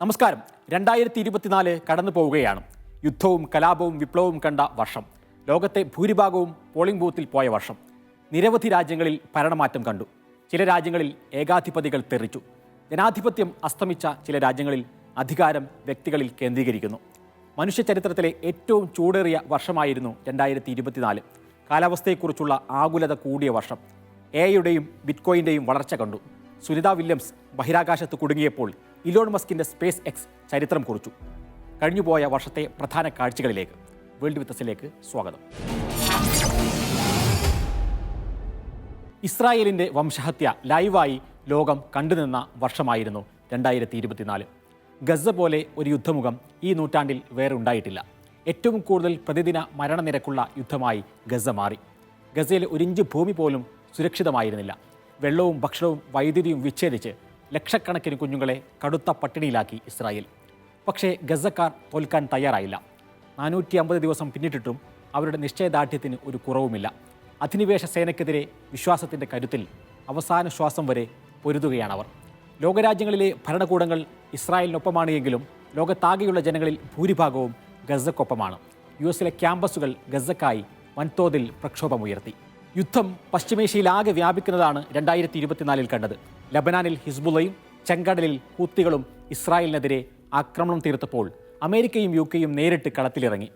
നമസ്കാരം. 2024 കടന്നു പോവുകയാണ്. യുദ്ധവും കലാപവും വിപ്ലവവും കണ്ട വർഷം. ലോകത്തെ ഭൂരിഭാഗവും പോളിംഗ് ബൂത്തിൽ പോയ വർഷം. നിരവധി രാജ്യങ്ങളിൽ ഭരണമാറ്റം കണ്ടു. ചില രാജ്യങ്ങളിൽ ഏകാധിപതികൾ തെറിച്ചു. ജനാധിപത്യം അസ്തമിച്ച ചില രാജ്യങ്ങളിൽ അധികാരം വ്യക്തികളിൽ കേന്ദ്രീകരിക്കുന്നു. മനുഷ്യ ചരിത്രത്തിലെ ഏറ്റവും ചൂടേറിയ വർഷമായിരുന്നു 2024. കാലാവസ്ഥയെക്കുറിച്ചുള്ള ആകുലത കൂടിയ വർഷം. എഐയുടെയും ബിറ്റ്കോയിൻ്റെയും വളർച്ച കണ്ടു. സുനിത വില്യംസ് ബഹിരാകാശത്ത് കുടുങ്ങിയപ്പോൾ ഇലോൺ മസ്കിൻ്റെ സ്പേസ് എക്സ് ചരിത്രം കുറിച്ചു. കഴിഞ്ഞുപോയ വർഷത്തെ പ്രധാന കാഴ്ചകളിലേക്ക് വേൾഡ് വിത്തസിലേക്ക് സ്വാഗതം. ഇസ്രായേലിൻ്റെ വംശഹത്യ ലൈവായി ലോകം കണ്ടുനിന്ന വർഷമായിരുന്നു 2024. ഗസ പോലെ ഒരു യുദ്ധമുഖം ഈ നൂറ്റാണ്ടിൽ വേറെ ഉണ്ടായിട്ടില്ല. ഏറ്റവും കൂടുതൽ പ്രതിദിന മരണനിരക്കുള്ള യുദ്ധമായി ഗസ മാറി. ഗസയിൽ ഒരിഞ്ച് ഭൂമി പോലും സുരക്ഷിതമായിരുന്നില്ല. വെള്ളവും ഭക്ഷണവും വൈദ്യുതിയും വിച്ഛേദിച്ച് ലക്ഷക്കണക്കിന് കുഞ്ഞുങ്ങളെ കടുത്ത പട്ടിണിയിലാക്കി ഇസ്രായേൽ. പക്ഷേ ഗസക്കാർ തോൽക്കാൻ തയ്യാറായില്ല. 450 ദിവസം പിന്നിട്ടിട്ടും അവരുടെ നിശ്ചയദാർഢ്യത്തിന് ഒരു കുറവുമില്ല. അധിനിവേശ സേനയ്ക്കെതിരെ വിശ്വാസത്തിൻ്റെ കരുത്തിൽ അവസാന ശ്വാസം വരെ പൊരുതുകയാണവർ. ലോകരാജ്യങ്ങളിലെ ഭരണകൂടങ്ങൾ ഇസ്രായേലിനൊപ്പമാണ് എങ്കിലും ലോകത്താകെയുള്ള ജനങ്ങളിൽ ഭൂരിഭാഗവും ഗസക്കൊപ്പമാണ്. US ക്യാമ്പസുകൾ ഗസക്കായി വൻതോതിൽ പ്രക്ഷോഭമുയർത്തി. യുദ്ധം പശ്ചിമേഷ്യയിലാകെ വ്യാപിക്കുന്നതാണ് 2024 കണ്ടത്. ലബനാനിൽ ഹിസ്ബുള്ളയും ചെങ്കടലിൽ ഹൂത്തികളും ഇസ്രായേലിനെതിരെ ആക്രമണം തീർത്തപ്പോൾ അമേരിക്കയും UK നേരിട്ട് കളത്തിലിറങ്ങി.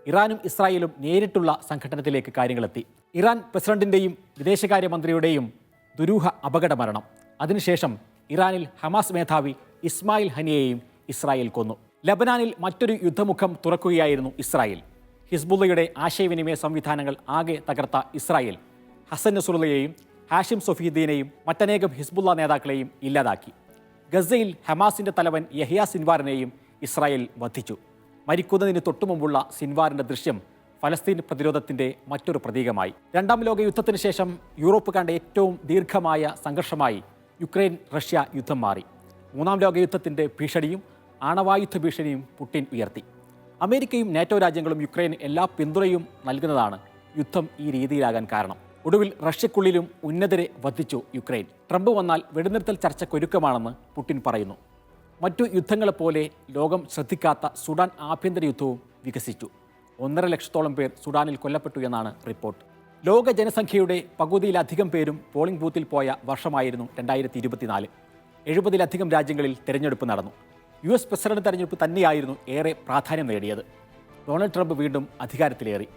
ഇറാനും ഇസ്രായേലും നേരിട്ടുള്ള സംഘട്ടനത്തിലേക്ക് കാര്യങ്ങളെത്തി. ഇറാൻ പ്രസിഡന്റിൻ്റെയും വിദേശകാര്യമന്ത്രിയുടെയും ദുരൂഹ അപകട മരണം. അതിനുശേഷം ഇറാനിൽ ഹമാസ് മേധാവി ഇസ്മായിൽ ഹനിയെയും ഇസ്രായേൽ കൊന്നു. ലബനാനിൽ മറ്റൊരു യുദ്ധമുഖം തുറക്കുകയായിരുന്നു ഇസ്രായേൽ. ഹിസ്ബുള്ളയുടെ ആശയവിനിമയ സംവിധാനങ്ങൾ ആകെ തകർത്ത ഇസ്രായേൽ ഹസൻ നസുറുള്ളയെയും ഹാഷിം സൊഫീദ്ദീനെയും മറ്റനേകം ഹിസ്ബുള്ള നേതാക്കളെയും ഇല്ലാതാക്കി. ഗസയിൽ ഹമാസിൻ്റെ തലവൻ യഹ്യ സിൻവാറിനെയും ഇസ്രായേൽ വധിച്ചു. മരിക്കുന്നതിന് തൊട്ടുമുമ്പുള്ള സിൻവാറിൻ്റെ ദൃശ്യം ഫലസ്തീൻ പ്രതിരോധത്തിൻ്റെ മറ്റൊരു പ്രതീകമായി. രണ്ടാം ലോക യുദ്ധത്തിന് ശേഷം യൂറോപ്പ് കണ്ട ഏറ്റവും ദീർഘമായ സംഘർഷമായി യുക്രൈൻ റഷ്യ യുദ്ധം മാറി. മൂന്നാം ലോക യുദ്ധത്തിൻ്റെ ഭീഷണിയും ആണവായുധ ഭീഷണിയും പുടിൻ ഉയർത്തി. അമേരിക്കയും നാറ്റോ രാജ്യങ്ങളും യുക്രൈന് എല്ലാ പിന്തുണയും നൽകുന്നതാണ് യുദ്ധം ഈ രീതിയിലാകാൻ കാരണം. ഒടുവിൽ റഷ്യക്കുള്ളിലും ഉന്നതരെ വധിച്ചു യുക്രൈൻ. ട്രംപ് വന്നാൽ വെടിനിർത്തൽ ചർച്ചയ്ക്കൊരുക്കമാണെന്ന് പുടിൻ പറയുന്നു. മറ്റു യുദ്ധങ്ങളെപ്പോലെ ലോകം ശ്രദ്ധിക്കാത്ത സുഡാൻ ആഭ്യന്തര യുദ്ധവും വികസിച്ചു. 1.5 ലക്ഷത്തോളം പേർ സുഡാനിൽ കൊല്ലപ്പെട്ടു എന്നാണ് റിപ്പോർട്ട്. ലോക ജനസംഖ്യയുടെ പകുതിയിലധികം പേരും പോളിംഗ് ബൂത്തിൽ പോയ വർഷമായിരുന്നു 2024. 70-ലധികം രാജ്യങ്ങളിൽ തെരഞ്ഞെടുപ്പ് നടന്നു. US പ്രസിഡന്റ് തെരഞ്ഞെടുപ്പ് തന്നെയായിരുന്നു ഏറെ പ്രാധാന്യം നേടിയത്. ഡൊണാൾഡ് ട്രംപ് വീണ്ടും അധികാരത്തിലേറി.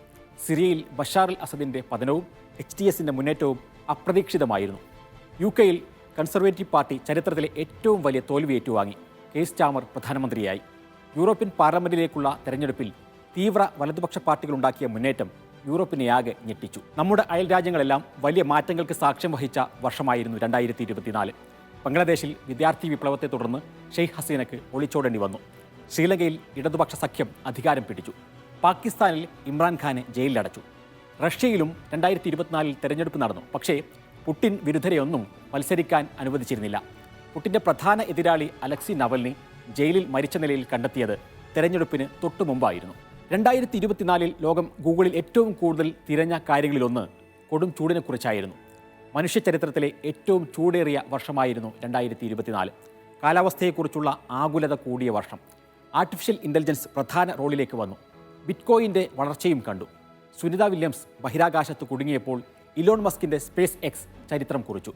സിറിയയിൽ ബഷാർ അൽ അസദിൻ്റെ പതനവും HTSൻ്റെ മുന്നേറ്റവും അപ്രതീക്ഷിതമായിരുന്നു. UK കൺസർവേറ്റീവ് പാർട്ടി ചരിത്രത്തിലെ ഏറ്റവും വലിയ തോൽവി ഏറ്റുവാങ്ങി. കെയർ സ്റ്റാമർ പ്രധാനമന്ത്രിയായി. യൂറോപ്യൻ പാർലമെന്റിലേക്കുള്ള തെരഞ്ഞെടുപ്പിൽ തീവ്ര വലതുപക്ഷ പാർട്ടികളുണ്ടാക്കിയ മുന്നേറ്റം യൂറോപ്പിനെയാകെ ഞെട്ടിച്ചു. നമ്മുടെ അയൽ രാജ്യങ്ങളെല്ലാം വലിയ മാറ്റങ്ങൾക്ക് സാക്ഷ്യം വഹിച്ച വർഷമായിരുന്നു 2024. ബംഗ്ലാദേശിൽ വിദ്യാർത്ഥി വിപ്ലവത്തെ തുടർന്ന് ഷെയ്ഖ് ഹസീനയ്ക്ക് ഒളിച്ചോടേണ്ടി വന്നു. ശ്രീലങ്കയിൽ ഇടതുപക്ഷ സഖ്യം അധികാരം പിടിച്ചു. പാകിസ്ഥാനിൽ ഇമ്രാൻഖാനെ ജയിലിലടച്ചു. റഷ്യയിലും 2024 തെരഞ്ഞെടുപ്പ് നടന്നു. പക്ഷേ പുടിൻ വിരുദ്ധരെയൊന്നും മത്സരിക്കാൻ അനുവദിച്ചിരുന്നില്ല. പുടിൻ്റെ പ്രധാന എതിരാളി അലക്സി നവൽനി ജയിലിൽ മരിച്ച നിലയിൽ കണ്ടെത്തിയത് തെരഞ്ഞെടുപ്പിന് തൊട്ടു മുമ്പായിരുന്നു. 2024 ലോകം ഗൂഗിളിൽ ഏറ്റവും കൂടുതൽ തിരഞ്ഞ കാര്യങ്ങളിലൊന്ന് കൊടും ചൂടിനെക്കുറിച്ചായിരുന്നു. മനുഷ്യ ചരിത്രത്തിലെ ഏറ്റവും ചൂടേറിയ വർഷമായിരുന്നു 2024. കാലാവസ്ഥയെക്കുറിച്ചുള്ള ആകുലത കൂടിയ വർഷം. ആർട്ടിഫിഷ്യൽ ഇൻ്റലിജൻസ് പ്രധാന റോളിലേക്ക് വന്നു. ബിറ്റ്കോയിൻ്റെ വളർച്ചയും കണ്ടു. സുനിത വില്യംസ് ബഹിരാകാശത്ത് കുടുങ്ങിയപ്പോൾ ഇലോൺ മസ്കിൻ്റെ സ്പേസ് എക്സ് ചരിത്രം കുറിച്ചു.